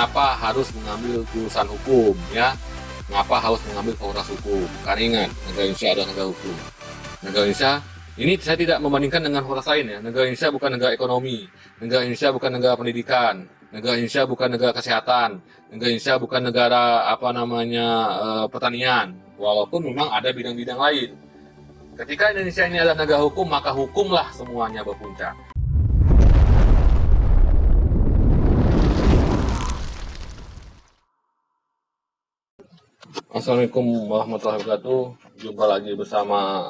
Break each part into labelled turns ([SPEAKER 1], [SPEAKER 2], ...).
[SPEAKER 1] mengapa harus mengambil jurusan hukum ya, mengapa harus mengambil fakultas hukum. Karena ingat, negara Indonesia adalah negara hukum. Negara Indonesia ini saya tidak membandingkan dengan fakultas lain ya. Negara Indonesia bukan negara ekonomi, negara Indonesia bukan negara pendidikan, negara Indonesia bukan negara kesehatan, negara Indonesia bukan negara pertanian. Walaupun memang ada bidang-bidang lain. Ketika Indonesia ini adalah negara hukum, maka hukumlah semuanya berpuncak. Assalamualaikum warahmatullahi wabarakatuh. Jumpa lagi bersama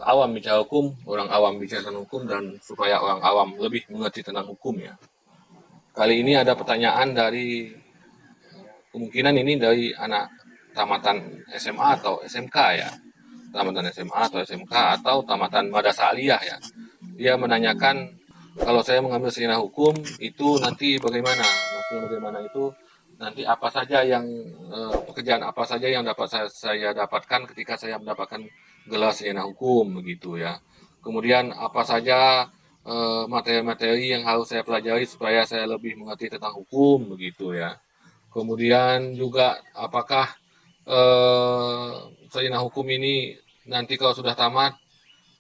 [SPEAKER 1] awam bicara hukum, orang awam bicara tentang hukum, dan supaya orang awam lebih mengerti tentang hukum ya. Kali ini ada pertanyaan dari, kemungkinan ini dari anak tamatan SMA atau SMK ya. Tamatan SMA atau SMK atau tamatan madrasah aliyah ya. Dia menanyakan, kalau saya mengambil sarjana hukum itu nanti bagaimana? Maksudnya bagaimana itu nanti apa saja yang pekerjaan apa saja yang dapat saya dapatkan ketika saya mendapatkan gelar sarjana hukum begitu ya. Kemudian apa saja materi-materi yang harus saya pelajari supaya saya lebih mengerti tentang hukum begitu ya. Kemudian juga apakah sarjana hukum ini nanti kalau sudah tamat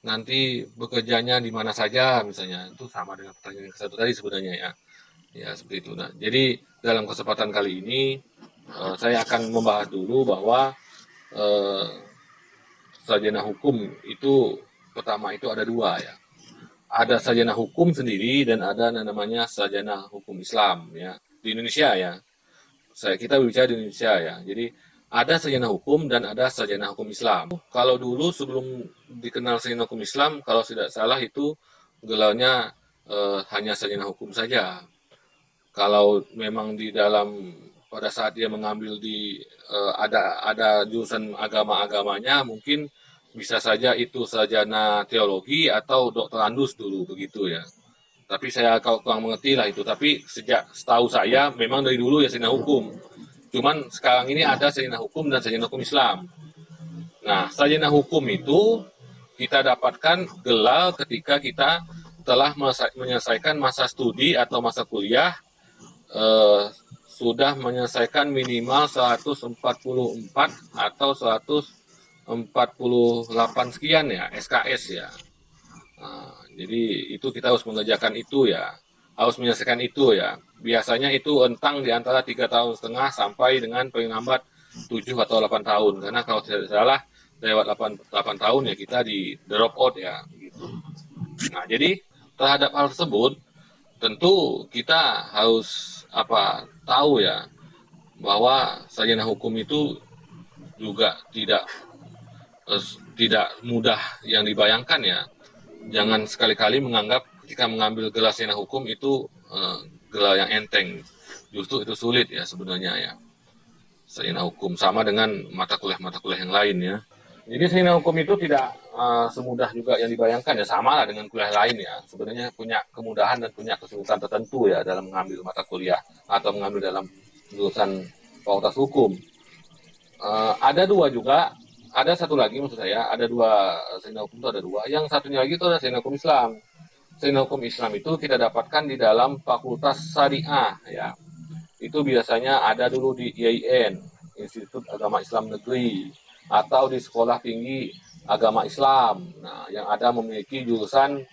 [SPEAKER 1] nanti bekerjanya di mana saja misalnya, itu sama dengan pertanyaan yang satu tadi sebenarnya ya. Ya seperti itu. Nah, jadi dalam kesempatan kali ini saya akan membahas dulu bahwa sarjana hukum itu pertama itu ada dua ya. Ada sarjana hukum sendiri dan ada namanya sarjana hukum Islam ya di Indonesia ya. Kita berbicara di Indonesia ya. Jadi ada sarjana hukum dan ada sarjana hukum Islam. Kalau dulu sebelum dikenal sarjana hukum Islam, kalau tidak salah itu gelarnya hanya sarjana hukum saja. Kalau memang di dalam pada saat dia mengambil di ada jurusan agama-agamanya, mungkin bisa saja itu sarjana teologi atau doktorandus dulu begitu ya. Tapi saya kurang mengerti lah itu. Tapi setahu saya memang dari dulu ya sarjana hukum. Cuman sekarang ini ada sarjana hukum dan sarjana hukum Islam. Nah, sarjana hukum itu kita dapatkan gelar ketika kita telah menyelesaikan masa studi atau masa kuliah, sudah menyelesaikan minimal 144 atau 148 sekian ya, SKS ya. Nah, jadi itu kita harus mengerjakan itu ya, harus menyelesaikan itu ya. Biasanya itu rentang di antara 3,5 tahun sampai dengan paling lambat 7 atau 8 tahun. Karena kalau tidak salah lewat 8 tahun ya kita di drop out ya. Gitu. Nah, jadi terhadap hal tersebut tentu kita harus tahu ya bahwa sarjana hukum itu juga tidak mudah yang dibayangkan ya. Jangan sekali-kali menganggap ketika mengambil gelar sarjana hukum itu gelar yang enteng. Justru itu sulit ya sebenarnya ya. Sarjana hukum sama dengan mata kuliah yang lain ya. Jadi sarjana hukum itu tidak semudah juga yang dibayangkan ya, sama lah dengan kuliah lain ya. Sebenarnya punya kemudahan dan punya kesulitan tertentu ya dalam mengambil mata kuliah atau mengambil dalam jurusan fakultas hukum. Ada dua juga, ada satu lagi maksud saya, ada dua sarjana hukum itu ada dua. Yang satunya lagi itu adalah sarjana hukum Islam. Sarjana hukum Islam itu kita dapatkan di dalam fakultas syariah ya. Itu biasanya ada dulu di IAIN, Institut Agama Islam Negeri, atau di Sekolah Tinggi Agama Islam. Nah, yang ada memiliki jurusan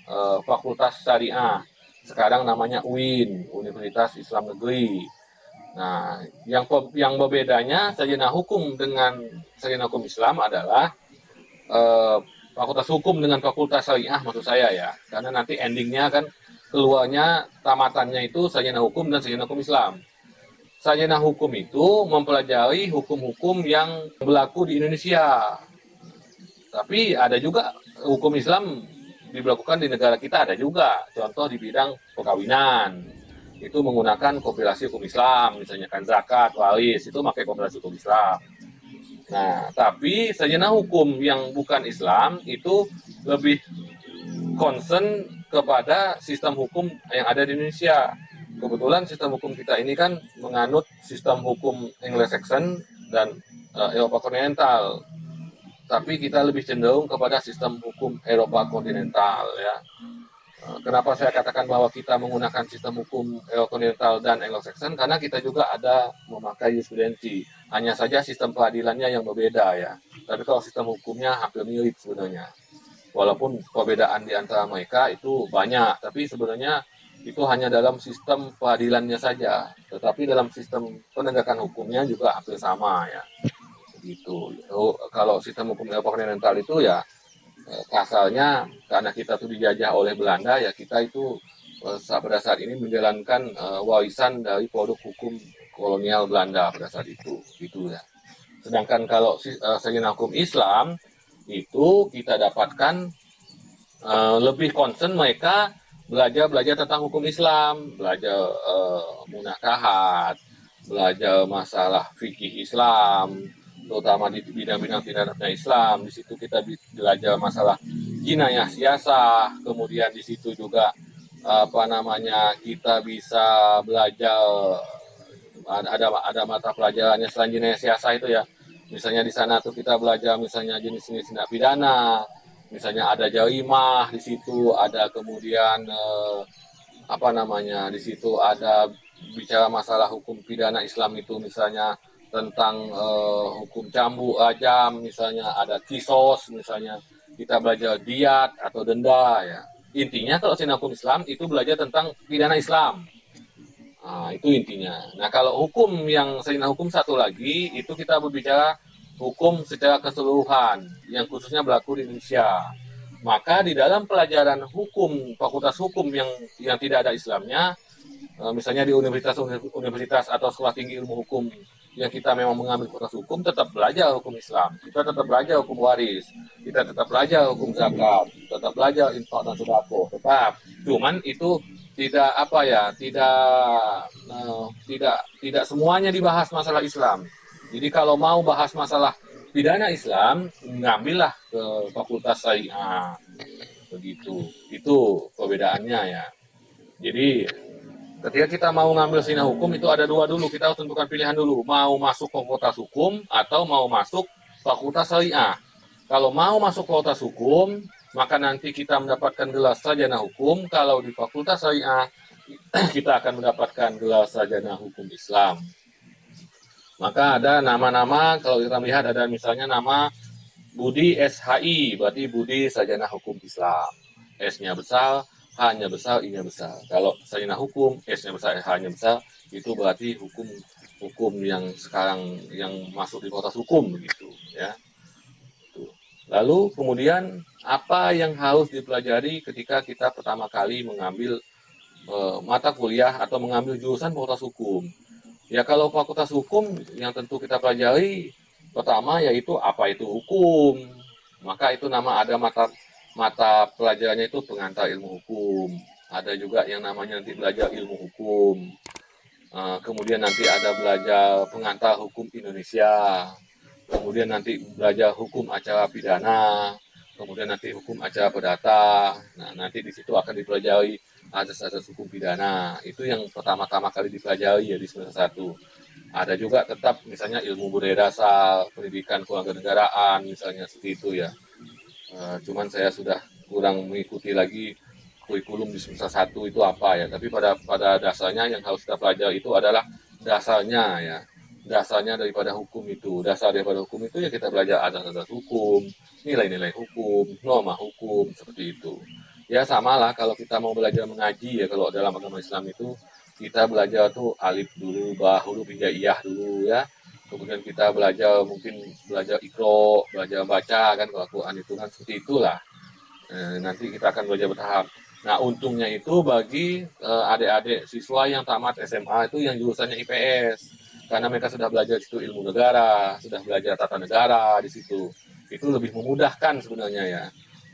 [SPEAKER 1] Fakultas Syariah. Sekarang namanya UIN, Universitas Islam Negeri. Nah, yang berbedanya sarjana hukum dengan sarjana hukum Islam adalah Fakultas Hukum dengan Fakultas Syariah maksud saya ya. Karena nanti endingnya kan keluarnya tamatannya itu sarjana hukum dan sarjana hukum Islam. Sarjana hukum itu mempelajari hukum-hukum yang berlaku di Indonesia. Tapi ada juga hukum Islam diberlakukan di negara kita, ada juga. Contoh di bidang perkawinan. Itu menggunakan kompilasi hukum Islam, misalnya kan zakat, waris, itu pakai kompilasi hukum Islam. Nah, tapi sarjana hukum yang bukan Islam itu lebih concern kepada sistem hukum yang ada di Indonesia. Kebetulan sistem hukum kita ini kan menganut sistem hukum Anglo-Saxon dan Eropa kontinental. Tapi kita lebih cenderung kepada sistem hukum Eropa kontinental ya. Kenapa saya katakan bahwa kita menggunakan sistem hukum kontinental dan Anglo-Saxon? Karena kita juga ada memakai jurisprudensi. Hanya saja sistem peradilannya yang berbeda ya. Tapi kalau sistem hukumnya hampir mirip sebenarnya. Walaupun perbedaan di antara mereka itu banyak, tapi sebenarnya itu hanya dalam sistem peradilannya saja. Tetapi dalam sistem penegakan hukumnya juga hampir sama ya. Gitu. Kalau sistem hukum kontinental itu ya kasalnya karena kita tuh dijajah oleh Belanda ya kita itu pada saat ini menjalankan warisan dari produk hukum kolonial Belanda pada saat itu gitu ya. Sedangkan kalau sarjana hukum Islam itu kita dapatkan lebih concern mereka belajar tentang hukum Islam, belajar munakahat, belajar masalah fikih Islam, terutama di bidang-bidang tindak pidana Islam. Di situ kita belajar masalah jinayah siasah, kemudian di situ juga kita bisa belajar ada mata pelajarannya selain jinayah siasah itu ya. Misalnya di sana tuh kita belajar misalnya jenis-jenis tindak pidana, misalnya ada jarimah di situ, ada kemudian di situ ada bicara masalah hukum pidana Islam itu misalnya tentang hukum cambuk, rajam, misalnya ada kisos, misalnya kita belajar diat atau denda ya. Intinya kalau sarjana hukum Islam itu belajar tentang pidana Islam. Nah, itu intinya. Nah, kalau hukum yang sarjana hukum satu lagi itu kita berbicara hukum secara keseluruhan yang khususnya berlaku di Indonesia. Maka di dalam pelajaran hukum, fakultas hukum yang tidak ada Islamnya, misalnya di universitas atau sekolah tinggi ilmu hukum yang kita memang mengambil fakultas hukum, tetap belajar hukum Islam, kita tetap belajar hukum waris, kita tetap belajar hukum zakat, tetap belajar infak dan sedekah, tetap. Cuman itu tidak tidak semuanya dibahas masalah Islam. Jadi kalau mau bahas masalah pidana Islam, ngambillah ke fakultas syariah begitu. Itu perbedaannya ya. Jadi ketika kita mau ngambil sarjana hukum itu ada dua dulu, kita harus tentukan pilihan dulu, mau masuk fakultas hukum atau mau masuk fakultas syariah. Kalau mau masuk fakultas hukum, maka nanti kita mendapatkan gelar sarjana hukum. Kalau di fakultas syariah, kita akan mendapatkan gelar sarjana hukum Islam. Maka ada nama-nama, kalau kita melihat ada misalnya nama Budi SHI, berarti Budi Sarjana Hukum Islam. S-nya besar, H-nya besar, I-nya besar. Kalau sarjana hukum, S-nya besar, H-nya besar, itu berarti hukum yang sekarang yang masuk di fakultas hukum begitu ya. Lalu kemudian apa yang harus dipelajari ketika kita pertama kali mengambil mata kuliah atau mengambil jurusan fakultas hukum? Ya kalau fakultas hukum yang tentu kita pelajari pertama yaitu apa itu hukum. Maka itu ada mata pelajarannya itu pengantar ilmu hukum. Ada juga yang namanya nanti belajar ilmu hukum. Kemudian nanti ada belajar pengantar hukum Indonesia. Kemudian nanti belajar hukum acara pidana. Kemudian nanti hukum acara perdata. Nah, nanti di situ akan dipelajari asas-asas hukum pidana. Itu yang pertama-tama kali dipelajari ya di semester 1. Ada juga tetap misalnya ilmu budaya dasar, pendidikan kewarganegaraan misalnya seperti itu ya. Cuman saya sudah kurang mengikuti lagi kurikulum di semester 1 itu apa ya. Tapi pada dasarnya yang harus kita pelajari itu adalah dasarnya ya. Dasarnya daripada hukum itu. Dasar daripada hukum itu ya kita belajar asas-asas hukum, nilai-nilai hukum, norma hukum, seperti itu. Ya samalah kalau kita mau belajar mengaji ya, kalau dalam agama Islam itu kita belajar tuh alif dulu, ba, huruf hijaiyah dulu ya. Kemudian kita mungkin belajar ikro, belajar baca kan, kalau Quran itu kan seperti itulah. Nanti kita akan belajar bertahap. Nah untungnya itu bagi adik-adik siswa yang tamat SMA itu yang jurusannya IPS, karena mereka sudah belajar di situ ilmu negara, sudah belajar tata negara di situ. Itu lebih memudahkan sebenarnya ya.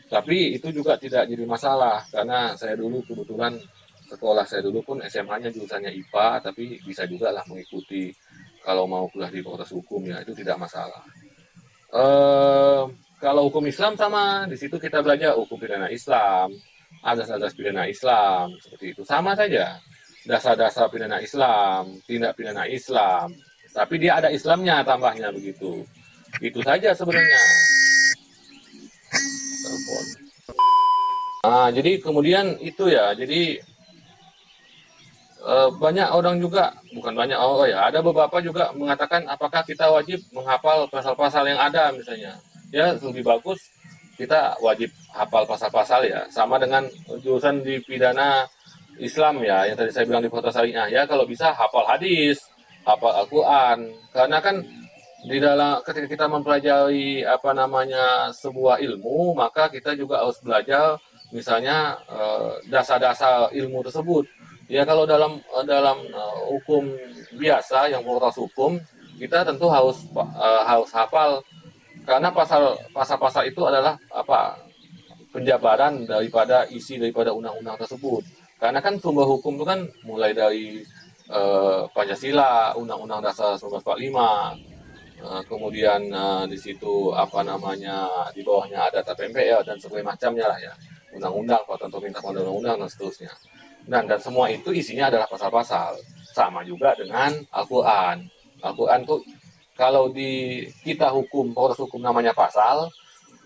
[SPEAKER 1] Tapi itu juga tidak jadi masalah, karena saya dulu kebetulan sekolah saya dulu pun SMA-nya jurusannya IPA, tapi bisa juga lah mengikuti kalau mau kuliah di fakultas hukum ya, itu tidak masalah. Kalau hukum Islam sama, di situ kita belajar hukum pidana Islam, asas-asas pidana Islam, seperti itu. Sama saja, dasar-dasar pidana Islam, tindak pidana Islam, tapi dia ada Islamnya tambahnya begitu. Itu saja sebenarnya. Telepon. Nah, jadi kemudian itu ya, jadi banyak orang juga, bukan banyak, oh ya, ada beberapa juga mengatakan apakah kita wajib menghafal pasal-pasal yang ada misalnya. Ya, lebih bagus kita wajib hafal pasal-pasal ya, sama dengan jurusan di pidana Islam ya, yang tadi saya bilang di Fakultas Syariah ya, kalau bisa hafal hadis, hafal Al-Quran, karena kan di dalam ketika kita mempelajari apa namanya sebuah ilmu, maka kita juga harus belajar misalnya dasar-dasar ilmu tersebut. Ya kalau hukum biasa yang fakultas hukum, kita tentu harus hafal karena pasal-pasal itu adalah apa penjabaran daripada undang-undang tersebut. Karena kan sumber hukum itu kan mulai dari Pancasila, Undang-Undang Dasar 1945, kemudian di situ apa namanya di bawahnya ada tap MPL dan sebagainya macamnya lah ya, undang-undang, peraturan pemerintah, undang-undang dan seterusnya. Dan semua itu isinya adalah pasal-pasal. Sama juga dengan Al-Quran. Al-Quran tuh kalau di kita hukum, proses hukum namanya pasal,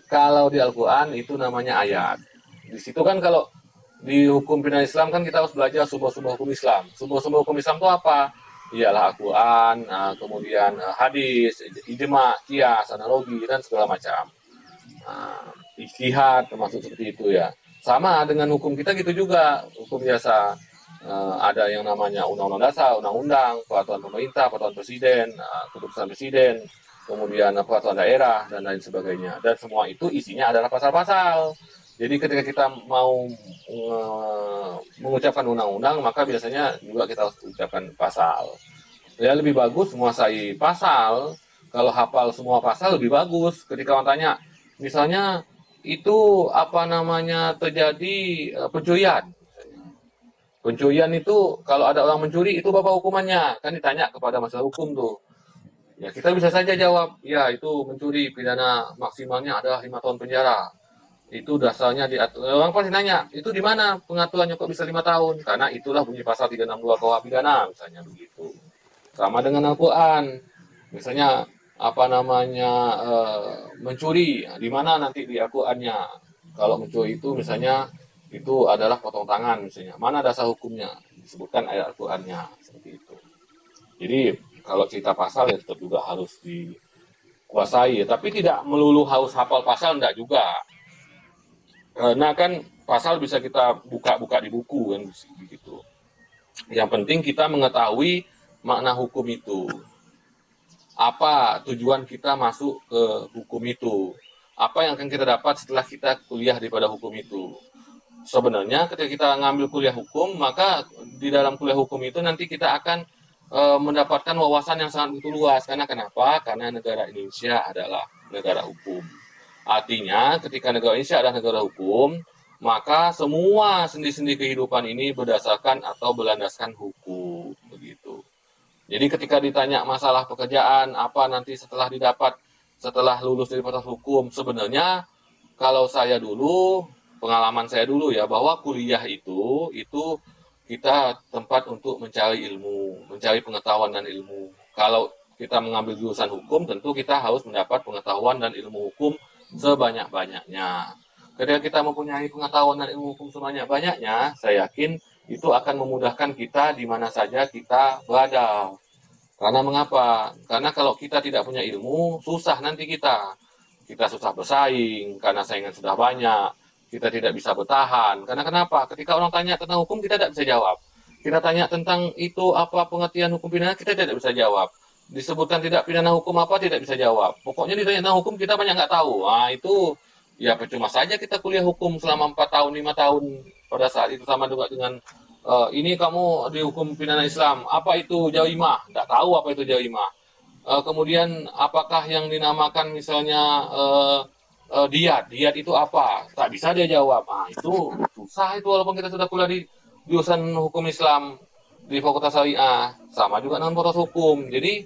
[SPEAKER 1] kalau di Al-Quran itu namanya ayat. Di situ kan kalau di hukum pidana Islam kan kita harus belajar sumber-sumber hukum Islam. Sumber-sumber hukum Islam itu apa? Ialah Al-Quran, kemudian hadis, ijma, kias, analogi, dan segala macam. Ijtihad termasuk seperti itu ya. Sama dengan hukum kita gitu juga, hukum biasa. Ada yang namanya undang-undang dasar, undang-undang, peraturan pemerintah, peraturan presiden, keputusan presiden, kemudian peraturan daerah, dan lain sebagainya. Dan semua itu isinya adalah pasal-pasal. Jadi ketika kita mau mengucapkan undang-undang, maka biasanya juga kita harus ucapkan pasal. Ya lebih bagus menguasai pasal. Kalau hafal semua pasal lebih bagus. Ketika orang tanya, misalnya itu apa namanya terjadi pencurian. Pencurian itu kalau ada orang mencuri itu apa hukumannya? Kan ditanya kepada masalah hukum tuh. Ya kita bisa saja jawab, ya itu mencuri pidana maksimalnya adalah 5 tahun penjara. Itu dasarnya diatur. Orang pasti nanya, itu di mana pengaturannya kok bisa 5 tahun? Karena itulah bunyi pasal 362 KUH pidana, misalnya begitu. Sama dengan Al-Quran, misalnya apa namanya mencuri, di mana nanti di Al-Qurannya? Kalau mencuri itu misalnya itu adalah potong tangan misalnya. Mana dasar hukumnya? Disebutkan ayat Al-Qurannya seperti itu. Jadi kalau cerita pasal ya tetap juga harus dikuasai, tapi tidak melulu harus hafal pasal, enggak juga. Karena kan pasal bisa kita buka-buka di buku kan begitu. Yang penting kita mengetahui makna hukum itu. Apa tujuan kita masuk ke hukum itu? Apa yang akan kita dapat setelah kita kuliah daripada hukum itu? Sebenarnya ketika kita ngambil kuliah hukum, maka di dalam kuliah hukum itu nanti kita akan mendapatkan wawasan yang sangat begitu luas. Karena kenapa? Karena negara Indonesia adalah negara hukum. Artinya ketika negara Indonesia adalah negara hukum, maka semua sendi-sendi kehidupan ini berdasarkan atau berlandaskan hukum. Begitu. Jadi ketika ditanya masalah pekerjaan, apa nanti setelah didapat, setelah lulus dari fakultas hukum, sebenarnya kalau saya dulu, pengalaman saya dulu ya, bahwa kuliah itu kita tempat untuk mencari ilmu, mencari pengetahuan dan ilmu. Kalau kita mengambil jurusan hukum, tentu kita harus mendapat pengetahuan dan ilmu hukum sebanyak-banyaknya. Ketika kita mempunyai pengetahuan dan ilmu hukum sebanyak-banyaknya, saya yakin itu akan memudahkan kita di mana saja kita berada. Karena mengapa? Karena kalau kita tidak punya ilmu, susah nanti kita. Kita susah bersaing, karena saingan sudah banyak. Kita tidak bisa bertahan. Karena kenapa? Ketika orang tanya tentang hukum, kita tidak bisa jawab. Kita tanya tentang itu apa pengertian hukum pidana, kita tidak bisa jawab. Disebutkan tidak pidana hukum apa, tidak bisa jawab. Pokoknya ditanya tentang hukum, kita banyak nggak tahu. Nah, itu ya percuma saja kita kuliah hukum selama 4 tahun, 5 tahun. Pada saat itu sama juga dengan ini kamu di hukum pidana Islam, apa itu jarimah? Tidak tahu apa itu jarimah. Kemudian apakah yang dinamakan misalnya diat itu apa? Tak bisa dia jawab. Nah, itu susah itu walaupun kita sudah kuliah di jurusan hukum Islam di Fakultas Syariah, sama juga dengan fakultas hukum. Jadi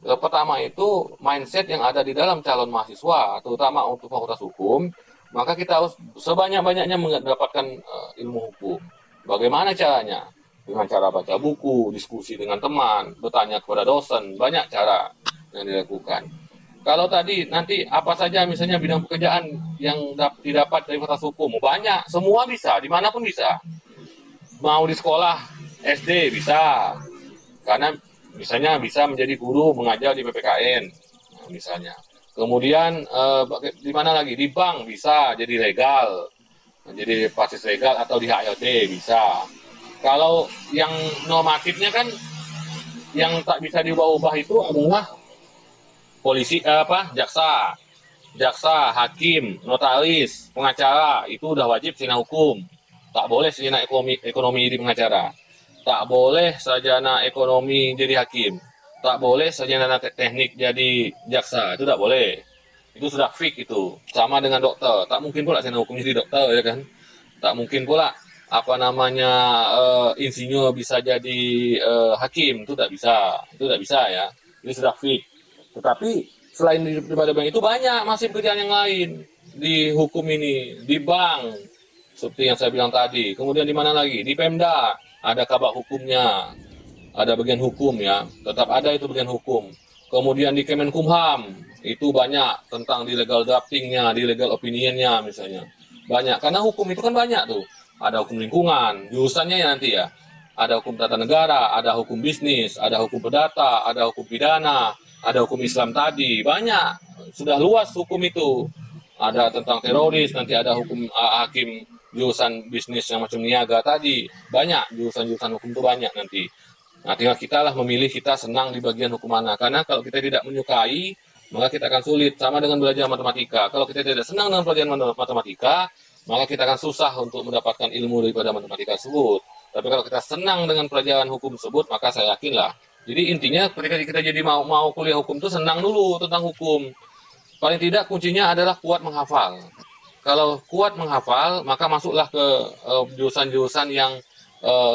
[SPEAKER 1] pertama itu mindset yang ada di dalam calon mahasiswa, terutama untuk fakultas hukum, maka kita harus sebanyak-banyaknya mendapatkan ilmu hukum. Bagaimana caranya? Dengan cara baca buku, diskusi dengan teman, bertanya kepada dosen, banyak cara yang dilakukan. Kalau tadi nanti apa saja misalnya bidang pekerjaan yang didapat dari fakultas hukum, banyak, semua bisa, dimanapun bisa. Mau di sekolah SD bisa, karena misalnya bisa menjadi guru mengajar di PPKN, misalnya. Kemudian di mana lagi? Di bank bisa jadi legal, jadi pasis legal atau di HLT bisa. Kalau yang normatifnya kan yang tak bisa diubah-ubah itu adalah polisi jaksa, hakim, notaris, pengacara itu udah wajib sarjana hukum. Tak boleh sarjana ekonomi jadi pengacara. Tak boleh sarjana ekonomi jadi hakim. Tak boleh sarjana teknik jadi jaksa. Itu tak boleh. Itu sudah fix itu. Sama dengan dokter. Tak mungkin pula sarjana hukum jadi dokter ya kan. Tak mungkin pula apa namanya insinyur bisa jadi hakim. Itu tak bisa. Itu tak bisa ya. Ini sudah fix. Tetapi selain daripada bank itu banyak masih pekerjaan yang lain di hukum ini, di bank seperti yang saya bilang tadi. Kemudian di mana lagi? Di Pemda ada kabak hukumnya, ada bagian hukum ya, tetap ada itu bagian hukum. Kemudian di Kemenkumham itu banyak tentang di legal draftingnya, di legal opinionnya misalnya. Banyak karena hukum itu kan banyak tuh. Ada hukum lingkungan, jurusannya ya nanti ya. Ada hukum tata negara, ada hukum bisnis, ada hukum perdata, ada hukum pidana, ada hukum Islam tadi, banyak, sudah luas hukum itu. Ada tentang teroris, nanti ada hukum hakim jurusan bisnis yang macam niaga tadi, banyak jurusan-jurusan hukum itu banyak nanti. Nah, tinggal kita lah memilih kita senang di bagian hukum mana. Karena kalau kita tidak menyukai, maka kita akan sulit. Sama dengan belajar matematika. Kalau kita tidak senang dengan pelajaran matematika, maka kita akan susah untuk mendapatkan ilmu daripada matematika tersebut. Tapi kalau kita senang dengan pelajaran hukum tersebut, maka saya yakinlah. Jadi intinya ketika kita jadi mau kuliah hukum itu senang dulu tentang hukum. Paling tidak kuncinya adalah kuat menghafal. Kalau kuat menghafal, maka masuklah ke jurusan-jurusan yang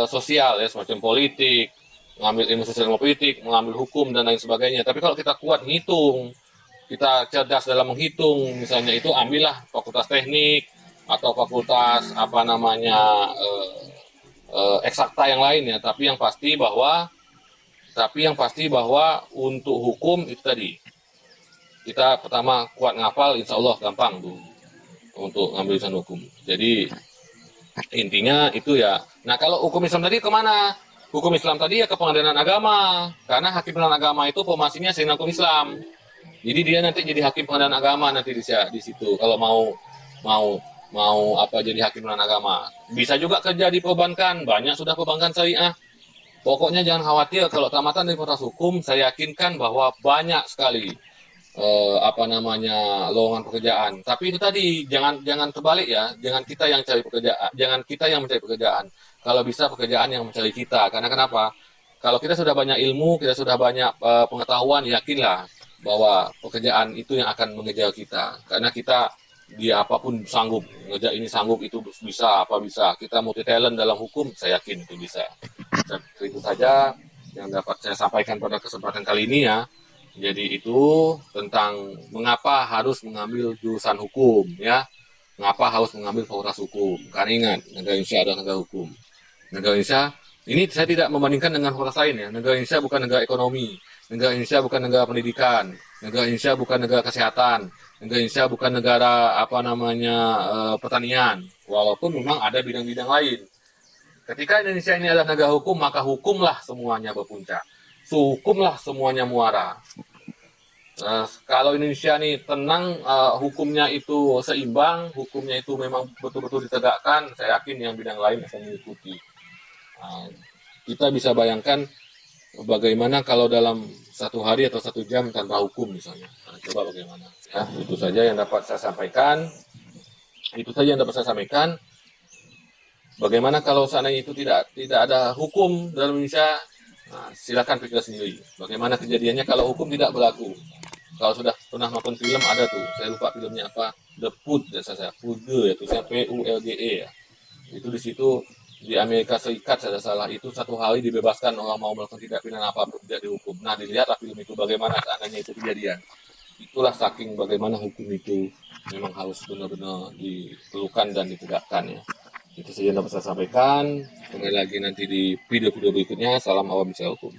[SPEAKER 1] sosial ya, semacam politik, mengambil ilmu sosial ilmu politik, mengambil hukum dan lain sebagainya. Tapi kalau kita kuat menghitung, kita cerdas dalam menghitung, misalnya itu ambillah fakultas teknik atau fakultas apa namanya eksakta yang lain ya. Tapi yang pasti bahwa untuk hukum itu tadi kita pertama kuat ngapal, insya Allah gampang tuh untuk ngambil jurusan hukum. Jadi intinya itu ya. Nah kalau hukum Islam tadi kemana? Hukum Islam tadi ya ke pengadilan agama, karena hakim pengadilan agama itu formasinya sarjana hukum Islam. Jadi dia nanti jadi hakim pengadilan agama nanti di situ. Kalau mau apa jadi hakim pengadilan agama. Bisa juga kerja di perbankan, banyak sudah perbankan syariah. Pokoknya jangan khawatir kalau tamatan dari fakultas hukum, saya yakinkan bahwa banyak sekali lowongan pekerjaan. Tapi itu tadi jangan terbalik ya, jangan kita yang cari pekerjaan, jangan kita yang mencari pekerjaan. Kalau bisa pekerjaan yang mencari kita. Karena kenapa? Kalau kita sudah banyak ilmu, kita sudah banyak pengetahuan, yakinlah bahwa pekerjaan itu yang akan mengejar kita. Karena kita dia apapun sanggup, ngejar ini sanggup itu bisa, apa bisa. Kita multi talent dalam hukum, saya yakin itu bisa. Itu saja yang dapat saya sampaikan pada kesempatan kali ini ya. Jadi itu tentang mengapa harus mengambil jurusan hukum ya. Mengapa harus mengambil fakultas hukum. Karena ingat, negara Indonesia adalah negara hukum. Negara Indonesia, ini saya tidak membandingkan dengan fakultas lain ya. Negara Indonesia bukan negara ekonomi. Negara Indonesia bukan negara pendidikan. Negara Indonesia bukan negara kesehatan. Negara Indonesia bukan negara pertanian. Walaupun memang ada bidang-bidang lain. Ketika Indonesia ini adalah negara hukum, maka hukumlah semuanya berpuncak. Hukumlah semuanya muara. Kalau Indonesia ini tenang, hukumnya itu seimbang, hukumnya itu memang betul-betul ditegakkan, saya yakin yang bidang lain akan mengikuti. Kita bisa bayangkan bagaimana kalau dalam 1 hari atau 1 jam tanpa hukum misalnya. Coba bagaimana. Ya, itu saja yang dapat saya sampaikan. Bagaimana kalau seandainya itu tidak ada hukum dalam Indonesia? Nah, silakan pikir sendiri. Bagaimana kejadiannya kalau hukum tidak berlaku? Kalau sudah pernah nonton film ada tuh, saya lupa filmnya apa, The Purge, Purge ya, tulisnya Pulge ya. Itu di situ di Amerika Serikat saya salah itu 1 hari dibebaskan orang mau melakukan tindak pidana apa tidak dihukum. Nah dilihatlah film itu bagaimana seandainya itu kejadian. Itulah saking bagaimana hukum itu memang harus benar-benar diperlukan dan ditegakkan ya. Itu saja yang dapat saya sampaikan. Kembali lagi nanti di video-video berikutnya. Salam awam bicara hukum.